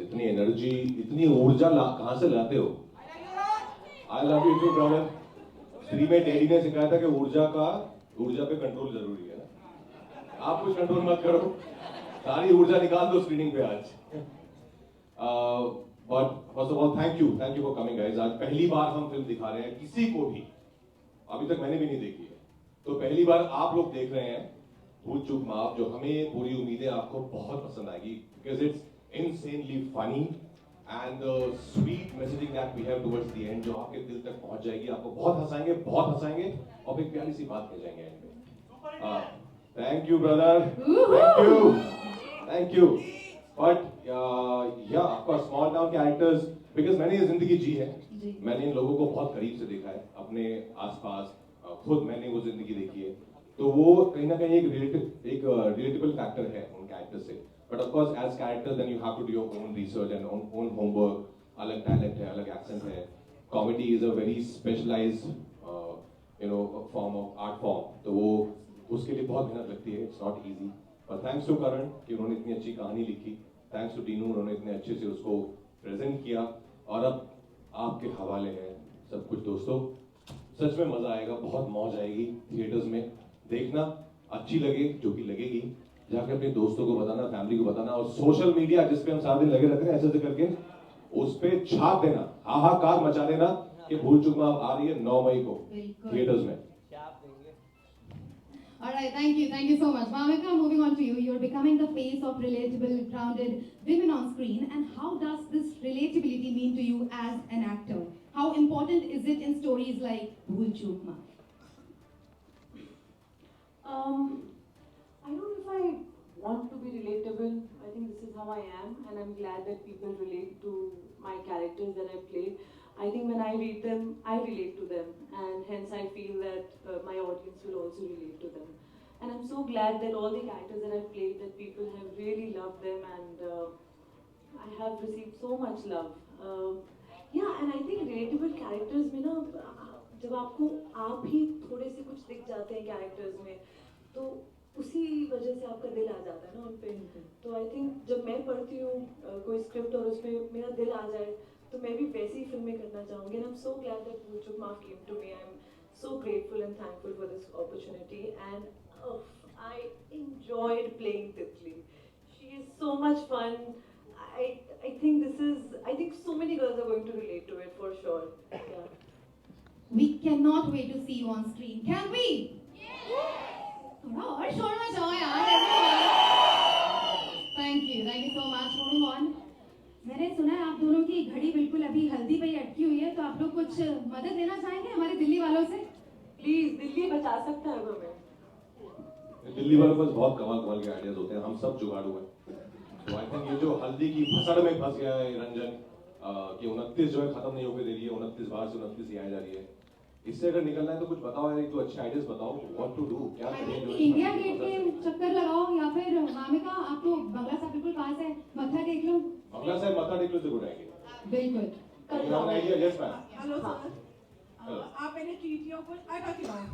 इतनी एनर्जी, इतनी ऊर्जा कहाँ से लाते हो? I love you too brother. श्री में डैडी ने सिखाया था कि ऊर्जा पे कंट्रोल जरूरी है ना। आप कुछ कंट्रोल मत करो, सारी ऊर्जा निकाल दो स्क्रीनिंग पे आज। But first of all thank you for coming guys. आज पहली बार हम फिल्म दिखा रहे हैं किसी को भी, अभी तक मैंने भी नहीं देखी है, तो पहली बार आप लोग देख रहे हैं भूल चूक माफ, जो हमें पूरी उम्मीद है आपको बहुत पसंद आएगी, because it's insanely funny and the sweet messaging that we have towards the end, जो आपके दिल तक पहुंच जाएगी, आपको बहुत हंसाएंगे और एक प्यारी सी बात कह जाएंगे एंड में। Thank you brother, thank you. But या आपका स्मॉल टाउन कैरेक्टर्स, बिकॉज मैंने ये जिंदगी जी है, मैंने इन लोगों को बहुत करीब से देखा है अपने आसपास, खुद मैंने वो जिंदगी देखी है, तो वो कहीं ना कहीं एक रिलेटेबल फैक्टर है उन कैरेक्टर से। But of course as character then you have to do your own research and own homework. अलग टैलेंट है, अलग एक्सेंट है, comedy is a very specialised form of art form, तो वो उसके लिए बहुत मेहनत लगती है, इट्स नॉट इजी। पर थैंक्स टू करण कि उन्होंने इतनी अच्छी कहानी लिखी, थैंक्स टू टीनू, उन्होंने इतने अच्छे से उसको प्रेजेंट किया, और अब आपके हवाले है सब कुछ। दोस्तों सच में मजा आएगा, बहुत मौज आएगी, थिएटर्स में देखना, अच्छी लगे जो कि लगेगी, जाके अपने दोस्तों को बताना, फैमिली को बताना, और सोशल मीडिया जिस पे हम सारा दिन लगे रहते हैं ऐसे करके उस पे छाप देना, हाहाकार मचा देना कि भूल चूक माफ आ रही है 9 मई को थिएटर्स में। Alright, thank you so much. Bhavika, moving on to you. You're becoming the face of relatable, grounded women on screen. And how does this relatability mean to you as an actor? How important is it in stories like Bhool Chook Maaf? I don't know if I want to be relatable. I think this is how I am, and I'm glad that people relate to my characters that I play. I think when I read them, I relate to them, and hence I feel that my audience will also relate to them. And I'm so glad that all the characters that I've played, that people have really loved them, and I have received so much love. Yeah, and I think relatable characters में ना, जब आपको आप ही थोड़े से कुछ दिख जाते हैं कैरेक्टर्स में, तो उसी वजह से आपका दिल आ जाता है ना उन पे। तो आई थिंक जब मैं पढ़ती हूँ कोई स्क्रिप्ट और उसमें मेरा दिल आ जाए, तो मैं भी वैसी ही फिल्में करना चाहूँगी। And I am so glad that Bhool Chuk Maaf came to me. I am so grateful and thankful for this opportunity, and I enjoyed playing Titli. She is so much fun. I think so many girls are going to relate to it for sure. Yeah. We cannot wait to see you on screen. Can we? थोड़ा और शोर मचाओ यार। Thank you so much. Moving on. मैंने सुना है आप दोनों की घड़ी बिल्कुल अभी हल्दी पे ही अटकी हुई है, तो आप लोग कुछ मदद लेना चाहेंगे हमारे दिल्ली वालों से? प्लीज, दिल्ली बचा सकता है हमें। दिल्ली वालों पास बहुत कमाल के आइडियाज होते हैं, हम सब जुगाड़ू हैं। तो आई थिंक ये जो हल्दी की फसड़ में फंस गया है रंजन, कि 29 जो है खत्म नहीं होकर दे रही है, 29 बाहर से 29 ही आ जा रही है, इससे अगर निकलना है तो कुछ बताओ यार, एक तो अच्छे आइडियाज बताओ, व्हाट टू डू, क्या करें। इंडिया गेट के चक्कर लगाओ, या फिर भाविका आप तो बंगला साहब बिल्कुल पास है, मत्था टेक लो। बंगला साहब मत्था टेक लो तो गुड आएंगे। बिल्कुल। Yes ma'am. हेलो सर, आप मैंने चींटियों को आटा खिलाया,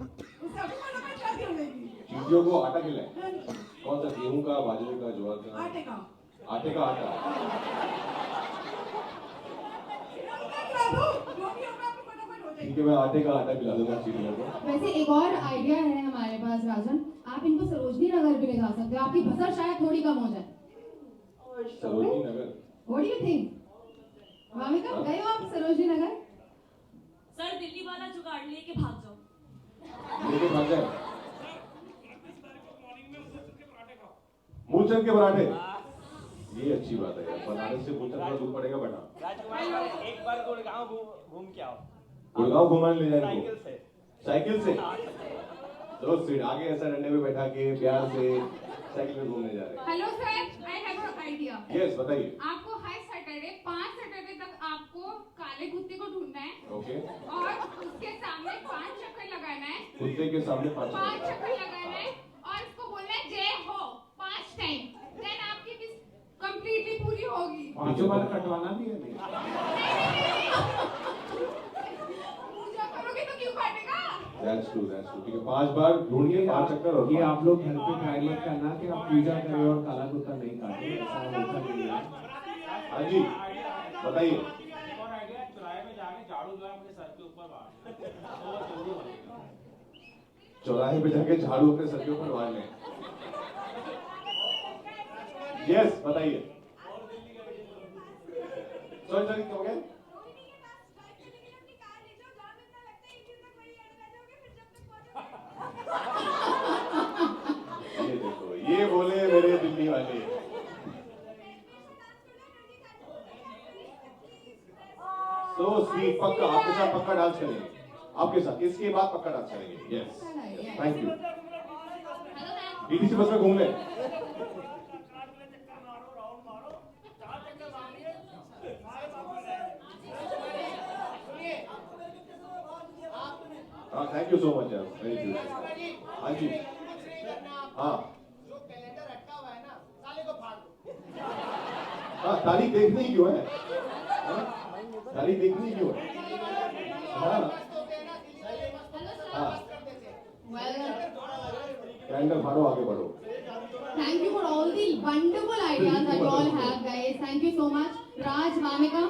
उससे आपको मालूम है क्या खिलाएगी? चींटियों को आटा खिलाएं? कौन सा, गेहूं का, बाजरे का, ज्वार का? आटे का। आटे का आटा। ठीक है, मैं आटे का आटा खिला दूंगा चींटियों को। वैसे एक और आइडिया है हमारे पास राजन, आप इनको सरोजनी नगर भी ले जा सकते हो, आपकी फसर शायद थोड़ी कम हो जाए। Sarojini Nagar? What do you think? Bhavika गए हो आप सरोजनी नगर? सर दिल्ली वाला जुगाड़ लेके भाग जाओ। लेके भाग जाए? मूलचंद के पराठे? ये अच्छी बात है यार, बनारस से मूलचंद का दूर पड़ेगा बना। एक बार गुड़गांव घूम के आओ। गुड़गांव घुमाने ले जाएंगे? साइकिल से। साइकिल से? चलो सीट आगे ऐसा डंडे पे बैठा के प्यार से साइकिल में घूमने जा रहे हैं। Hello sir, I have a idea. Yes बताइए। आपको हर सैटरडे 5 सैटरडे तक आपको काले कुत्ते को ढूंढना है। ओके। और उसके सामने 5 चक्कर लगाना है। कुत्ते के सामने 5 चक्कर लगाना है और इसको बोलना है जय हो 5 टाइम। देन आपकी विश कंप्लीटली पूरी होगी। 5 बार कटवाना भी है? पूजा करोगे तो क्यों काटेगा? That's true. ठीक है, 5 बार ढूंढिए, 5 चक्कर। और ये आप लोग घर पे ट्राई मत करना कि आप पूजा करें और काला कुत्ता नहीं काटें, ऐसा होता नहीं है। हाँ जी बताइए। और आइडिया चौराहे में जाके झाड़ू जो है अपने सर के ऊपर मार तो वो जल्दी बनेगा। चौराहे पे जाके झाड़ू अपने सर के ऊपर मार लें। यस बताइए। सॉरी सॉरी क्या हो गया? ये देखो ये बोले मेरे दिल्ली वाले। तो स्वीट पक्का आपके साथ पक्का डांस करेंगे, आपके साथ इसके बाद पक्का डांस करेंगे। Yes thank you. DTC bus में घूम लें। हाँ थैंक यू सो मच यार, वेरी गुड। हाँ जी हाँ जो कैलेंडर अटका हुआ है ना, साले को फाड़ दो। हाँ तारीख देखनी क्यों है? हाँ? तारीख देखनी क्यों है? हाँ हाँ कैलेंडर फाड़ो आगे बढ़ो। Thank you for all the wonderful ideas that you all have, guys. Thank you so much. Raj, Vamika.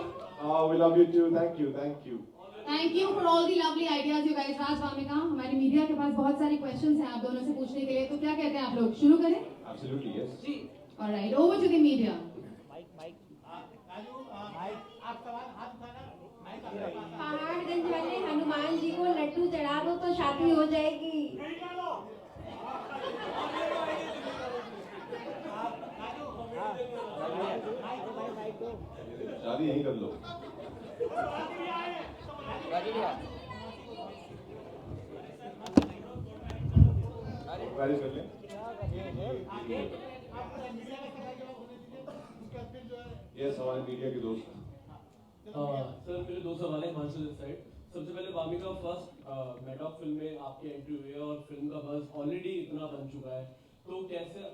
We love you too. Thank you. Thank you. Thank you for all the lovely ideas, you guys. Raj, Vamika, हमारी media के पास बहुत सारी questions हैं आप दोनों से पूछने के लिए, तो क्या कहते हैं आप लोग शुरू करें? Absolutely yes. All right, over to the media. Raju, आप सवाल हाथ उठाना, माइक आपके पास है। पहाड़गंज वाले हनुमान जी को लड्डू चढ़ा दो तो शादी हो जाएगी। शादी यहीं कर लो। मैरिज कर ले। यस हमारे मीडिया के दोस्त। सर मेरे दो सवाल है हिमांशु दिस साइड। सबसे पहले वामिका, फर्स्ट मैडॉक फिल्म में आपकी एंट्री हुई है और फिल्म का बज़ ऑलरेडी इतना बन चुका है, तो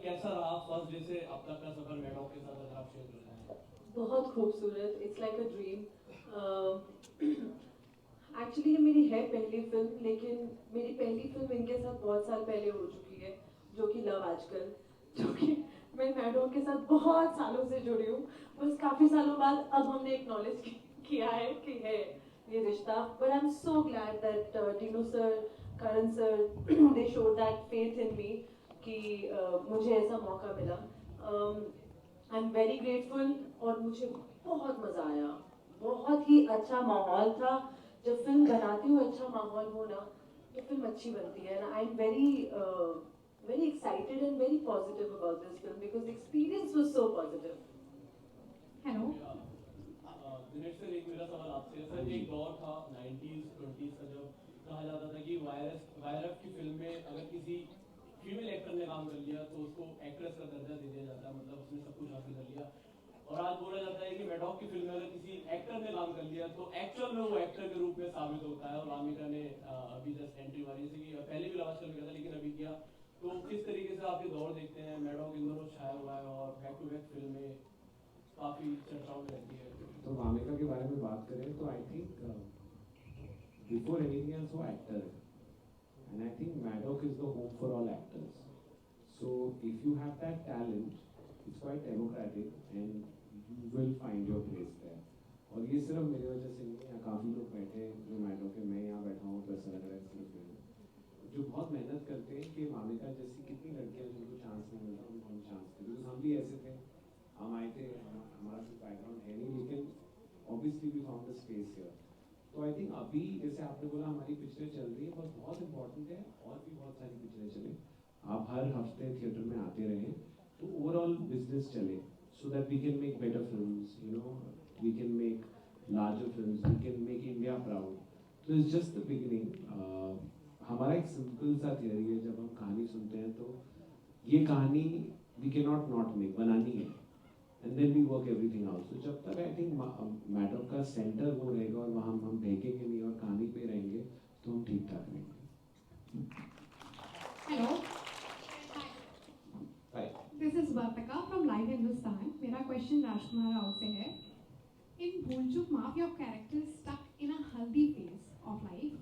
कैसा रहा फर्स्ट डे से अब तक का सफर मैडॉक के साथ, अगर आप शेयर कर रहे हैं? बहुत खूबसूरत, it's like a dream. Actually ये मेरी है पहली फिल्म, लेकिन मेरी पहली फिल्म इनके साथ बहुत साल पहले हो चुकी है, जो कि लव आजकल, जो कि मैं मैडॉक के साथ बहुत सालों से जुड़ी हूँ। बस काफ़ी सालों बाद अब हमने एक्नॉलेज किया है कि है ये रिश्ता। But I am so glad that Tinu sir, Karan sir, they showed that faith in me कि मुझे ऐसा मौका मिला। आई एम वेरी ग्रेटफुल और मुझे बहुत मज़ा आया, बहुत ही अच्छा माहौल था। जब फिल्म बनाती हूँ अच्छा माहौल हो ना तो फिल्म अच्छी बनती है। I am very excited and very positive about this film because the experience was so positive. Hello. Dinesh sir, एक मेरा सवाल आपसे है। सर एक दौर था 90s 20s का जब कहा जाता था कि वायरस की फिल्म में अगर किसी फीमेल एक्टर ने काम कर लिया तो उसको एक्ट्रेस का दर्जा दे दिया जाता है, मतलब उसने सब कुछ हासिल कर लिया। और आज बोला जाता है कि मैडॉक की फिल्म में अगर किसी एक्टर ने काम कर लिया तो एक्चुअल में वो एक्टर के रूप में साबित होता है। और वामिका ने अभी जस्ट एंट्री मारी, जैसे कि पहले भी लवाजकल में किया था लेकिन अभी किया, तो किस तरीके से आप ये दौर देखते हैं? मैडॉक इन दोनों छाया हुआ है और बैक टू बैक फिल्म में काफी चर्चाओं में रहती है। तो वामिका के बारे में बात करें तो I think before anything else वो एक्टर है, and I think Maddock is the home for all actors. So if you have that talent, it's quite democratic and you will find your place there. और ये सिर्फ मेरी वजह से नहीं है, काफ़ी लोग बैठे हैं जो मैडॉक के, मैं यहाँ बैठा हूँ तो ऐसा लग रहा है सिर्फ जो बहुत मेहनत करते हैं कि वामिका जैसी कितनी लड़कियां जिनको चांस नहीं मिलता उनको हम चांस दें। बिकॉज हम भी ऐसे थे, हम आए थे, हमारा कोई बैकग्राउंड है नहीं, लेकिन obviously we found the space here. तो आई थिंक अभी जैसे आपने बोला हमारी पिक्चरें चल रही है, बहुत इंपॉर्टेंट है और भी बहुत सारी पिक्चरें चले, आप हर हफ्ते थिएटर में आते रहें तो ओवरऑल बिजनेस चले, so that we can make better films, you know, we can make larger films, we can make India proud. तो इट्स जस्ट द बिगिनिंग। हमारा एक सिंपल सा थियरी है, जब हम कहानी सुनते हैं तो ये कहानी वी कैन नॉट मेक, बनानी है, and then we work everything out. तो जब तक आई थिंक मैडॉक का सेंटर वो रहेगा और वहाँ हम फेंकेंगे नहीं और कहानी पे रहेंगे तो हम ठीक ठाक रहेंगे। Hello. Hi. This is Vartika from Live Hindustan. मेरा क्वेश्चन राजकुमार राव से है। In Bhool Chuk Maaf, your character is stuck in a healthy phase of life.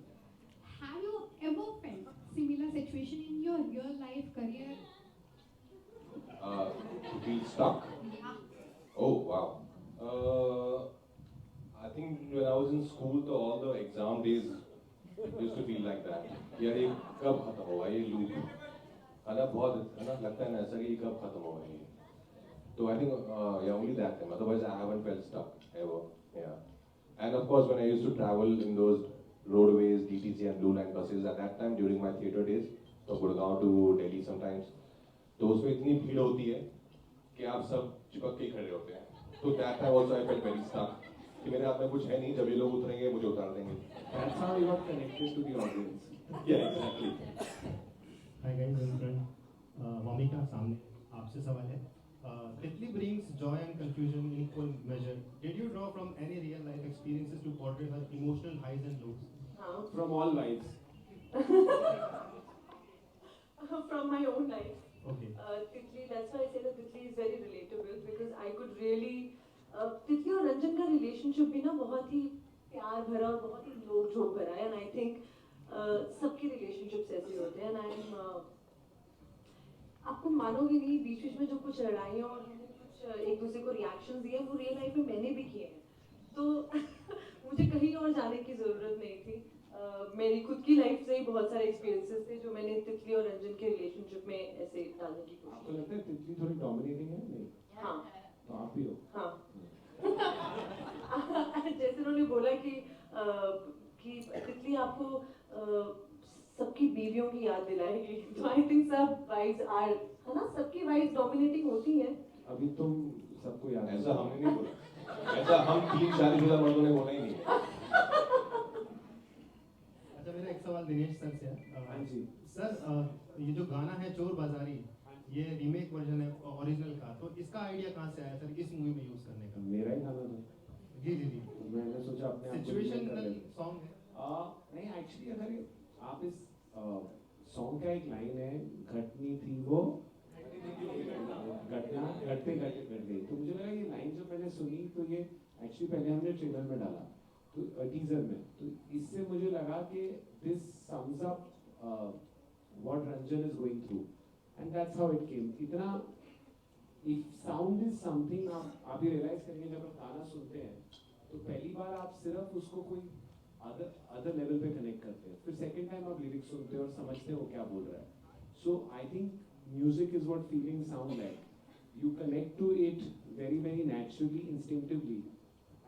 Have you ever felt similar situation in your real life career? To feel stuck? Yeah. Oh wow. school, तो all the exam days used to feel like that. यार ये कब खत्म होगा ये loop? है ना बहुत है ना लगता है ना ऐसा कि कब खत्म होगा ये. So I think yeah only that time. Otherwise I haven't felt stuck ever. Yeah. And of course when I used to travel in those roadways, DTC and Blue Line buses at that time during my theatre days, तो Gurgaon to Delhi sometimes, तो उसमें इतनी भीड़ होती है कि आप सब चिपक के खड़े होते हैं. तो that time also I felt very stuck. कि मेरे हाथ में कुछ है नहीं, जब ये लोग उतरेंगे मुझे उतार देंगे. That's how you got connected to the audience. Yeah, exactly. Hi guys, I'm friend. Vamika, सामने आपसे सवाल है. Titli brings joy and confusion in equal measure. Did you draw from any real life experiences to portray her emotional highs and lows? From all wives. From my own life. Okay. Titli, that's why I say that Titli is very relatable because I could really Titli और रंजन का relationship भी ना बहुत ही प्यार भरा और बहुत ही लोग जोक भरा है and I think सबके relationships ऐसे होते हैं and I'm आपको मानोगे नहीं बीच बीच में जो कुछ लड़ाइयाँ और हमने कुछ एक दूसरे को रिएक्शंस दिए वो रियल लाइफ में मैंने भी किए हैं तो मुझे कहीं और जाने की ज़रूरत नहीं थी. मेरी खुद की लाइफ से ही बहुत सारे एक्सपीरियंसेस थे जो मैंने तितली और रंजन के रिलेशनशिप में ऐसे डालने की कोशिश. आपको लगता है तितली थोड़ी डोमिनेटिंग है? नहीं. हाँ. तो आप भी हो. हाँ. जैसे उन्होंने बोला कि तितली आपको सबकी बीवियों की याद दिलाएगी तो आई थिंक सब वाइफ्स आर है ना सबकी वाइफ्स डोमिनेटिंग होती हैं. अभी तुम सबको याद ऐसा हमने नहीं बोला. ऐसा हम 3 शादीशुदा मर्दों ने बोला ही नहीं. अच्छा मेरा एक सवाल दिनेश सर से है. हाँ जी. सर ये जो गाना है चोर बाजारी ये रीमेक वर्जन है ओरिजिनल का तो इसका आइडिया कहाँ से आया सर इस मूवी में यूज करने का? मेरा ही गाना था. जी जी जी. मैंने सोचा अपने आप को सिचुएशनल सॉन्ग है. नहीं एक्चुअली अगर आप इस सॉन्ग का एक लाइन है घटनी थी वो घटना घटते घटते घट गई तो मुझे लगा ये लाइन जब मैंने सुनी तो ये एक्चुअली पहले हमने ट्रेलर में डाला तो टीजर में तो इससे मुझे लगा कि this sums up what Ranjan is going through and that's how it came. इतना इफ साउंड इज समथिंग आप ये रियलाइज करेंगे जब आप गाना सुनते हैं तो पहली बार आप सिर्फ उसको कोई अदर लेवल पे कनेक्ट करते हैं फिर सेकंड टाइम आप लिरिक्स सुनते हैं और समझते हो क्या बोल रहा है. So I think music is what feeling sound like. You connect to it very very naturally, instinctively,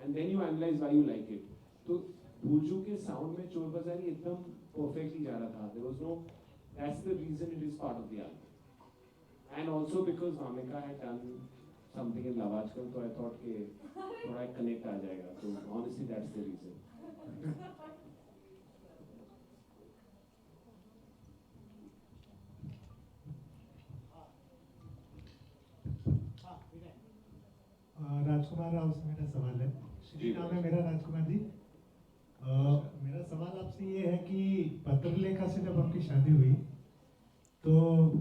and then you analyze why you like it. तो भूलचूक के साउंड में चोर बाजारी एकदम perfectly जा रहा था. There was no. That's the reason it is part of the album. And also because Vamika had done something in Love Aajkal, so I thought कि थोड़ा connect आ जाएगा. So honestly, that's the reason. राजकुमार राव से मेरा सवाल है. श्री नाम है मेरा राजकुमार जी. मेरा सवाल आपसे ये है कि पत्रलेखा से जब आपकी शादी हुई तो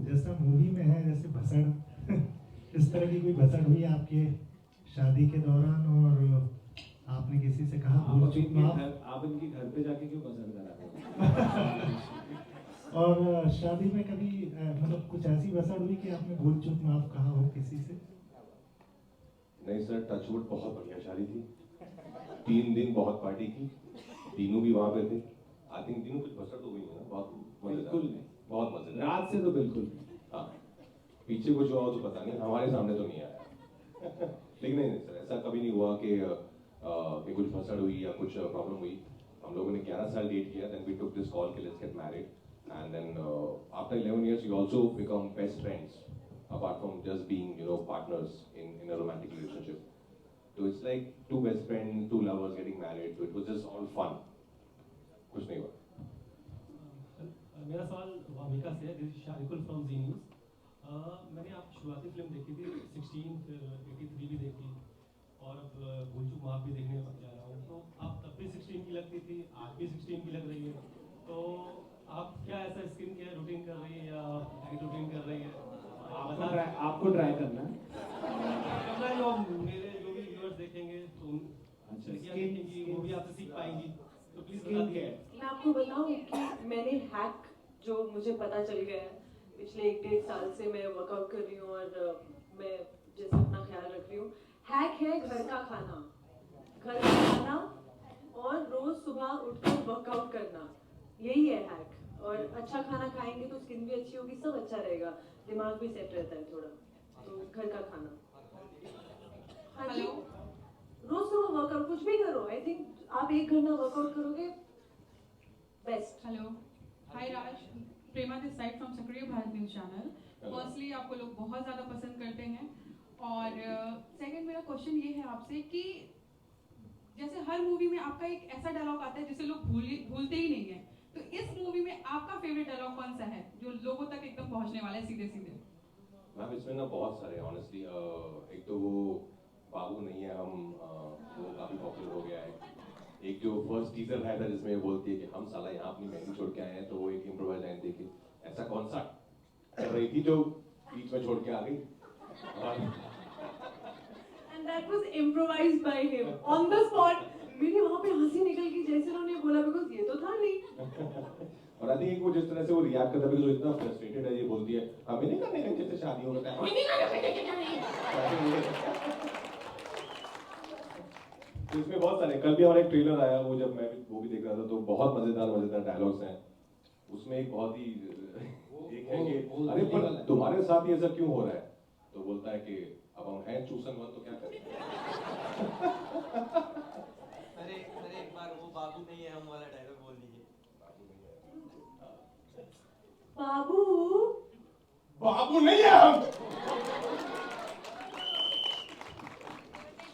जैसा मूवी में है जैसे भसड़ इस तरह की कोई भसड़ हुई आपके शादी के दौरान और आपने किसी से कहा आप इनके घर पे जाके क्यों भसड़ करा और शादी में कभी मतलब कुछ ऐसी भसड़ हुई कि आपने भूल चूक माफ कहा हो किसी से? नहीं सर टचवुड बहुत बढ़िया शादी थी. 3 दिन बहुत पार्टी की. तीनों भी वहाँ पे थे. आई थिंक तीनों कुछ भसड़ तो हुई है ना. बिल्कुल नहीं. बहुत मजेदार. रात से तो बिल्कुल. हाँ पीछे कुछ हुआ तो पता नहीं. हमारे सामने तो नहीं आया. लेकिन नहीं सर ऐसा कभी नहीं हुआ कि कुछ भसड़ हुई या कुछ प्रॉब्लम हुई. हम लोगों ने 11 साल डेट किया. Then we took this call कि let's get married and then after 11 years we also become best friends apart from just being partners in a romantic relationship. So it's like 2 best friends, 2 lovers getting married. So it was just all fun. कुछ नहीं हुआ. मेरा सवाल वामिका से है. This is Sharikul from Zee news. मैंने आप शुरुआती फिल्म देखी थी 16 फिर 83 भी देखी और अब भूलचूक माफ भी देखने जा रहा हूँ. तो आप तब भी 16 की लगती थी आज भी 16 की लग रही है. तो आप क्या ऐसा स्किन केयर रूटीन कर रही है या डाइट रूटीन कर रही है? आपको ट्राई करना है. जो मेरे जो भी व्यूअर्स देखेंगे तो देखेंगी वो भी आपसे सीख पाएंगी. तो प्लीज बता दीजिए. मैं आपको बताऊं कि मैंने हैक जो मुझे पता चल गया है पिछले 1-1.5 साल से मैं वर्कआउट कर रही हूँ और मैं जैसे अपना ख्याल रख रही हूँ. हैक है घर का खाना और रोज खाना खाएंगे तो स्किन भी अच्छी होगी, सब अच्छा रहेगा, दिमाग भी सेट रहता है थोड़ा, तो घर का खाना। हाँ जी, रोज सुबह वर्कआउट कुछ भी करो, आई थिंक आप 1 घंटा वर्कआउट करोगे best. Hello, hi Raj, Prema this side from सक्रिय भारत न्यूज चैनल। फर्स्टली आपको लोग बहुत ज़्यादा पसंद करते हैं, और सेकंड मेरा क्वेश्चन ये है आपसे कि जैसे हर मूवी में आपका एक ऐसा डायलॉग आता है जिसे लोग भूलते ही नहीं है, तो इस मूवी में आपका फेवरेट डायलॉग कौन सा है जो लोगों तक एकदम पहुंचने वाला है सीधे सीधे? मैम इसमें ना बहुत सारे ऑनेस्टली, एक तो वो बाबू नहीं है हम, वो काफी पॉपुलर हो गया है। एक जो फर्स्ट टीजर आया था जिसमें बोलती है कि हम साला यहाँ अपनी मेहंदी छोड़ के आए हैं, तो वो एक इम्प्रोवाइज लाइन थी कि ऐसा कौन सा कर रही थी जो बीच में छोड़ के आ गई। And that was improvised by him on the spot. मेरी वहाँ पे हंसी निकल गई जैसे उन्होंने बोला, बिकॉज ये तो था नहीं। और आई थिंक वो जिस तरह से वो रिएक्ट करता है, बिकॉज वो इतना फ्रस्ट्रेटेड है, ये बोलती है हमें नहीं करने का जैसे शादी हो गया है, हमें नहीं करने का। तो इसमें बहुत सारे, कल भी हमारा एक ट्रेलर आया, वो जब मैं वो भी देख रहा था, तो बहुत मजेदार डायलॉग्स हैं उसमें। एक बहुत ही एक है कि अरे पर तुम्हारे साथ ही ऐसा क्यों हो रहा है, तो बोलता है कि अब हम हैं चूसन वन तो क्या करें। अरे एक बार वो बाबू नहीं है हम वाला डायलॉग बोल दीजिए। बाबू नहीं है हम।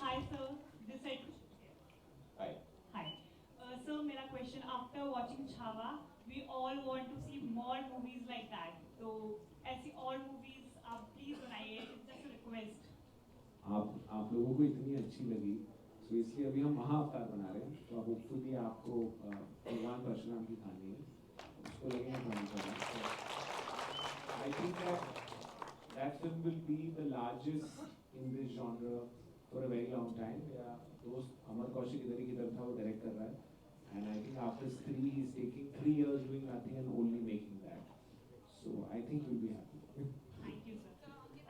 Hi sir, this is Hi. Sir, मेरा question, after watching Chhawa, we all want to see more movies like that. तो ऐसी और movies आप please बनाइए, it's just a request. आप लोगों को इतनी अच्छी लगी, तो इसलिए अभी हम महाअवतार बना रहे हैं, तो अब होपफुली आपको भगवान परशुराम की कहानी है उसको लगेगा काम करना। I think that film will be the largest in this genre for a very long time. मेरा दोस्त अमर कौशिक इधर ही की तरफ था, वो डायरेक्ट कर रहा है, and I think after 3 he is taking 3 years doing nothing and only making that. So I think you'll be happy. Thank you sir.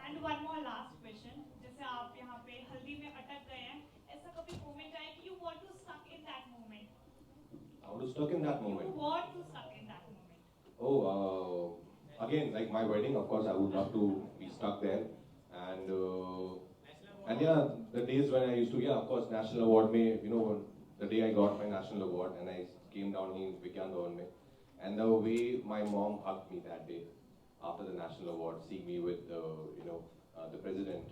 And one more last question, जैसे आप यहाँ पे हल्दी में अटक गए हैं, ऐसा कभी moment आए कि you want to stuck in that moment? I want to stuck in that moment. You want to stuck in that moment? Oh, again, like my wedding, of course, I would love to be stuck there, and yeah, the days when I used to, yeah, of course, national award में, you know, the day I got my national award and I came down here in Vigyan Bhavan में, and the way my mom hugged me that day after the national award, seeing me with, you know, the president.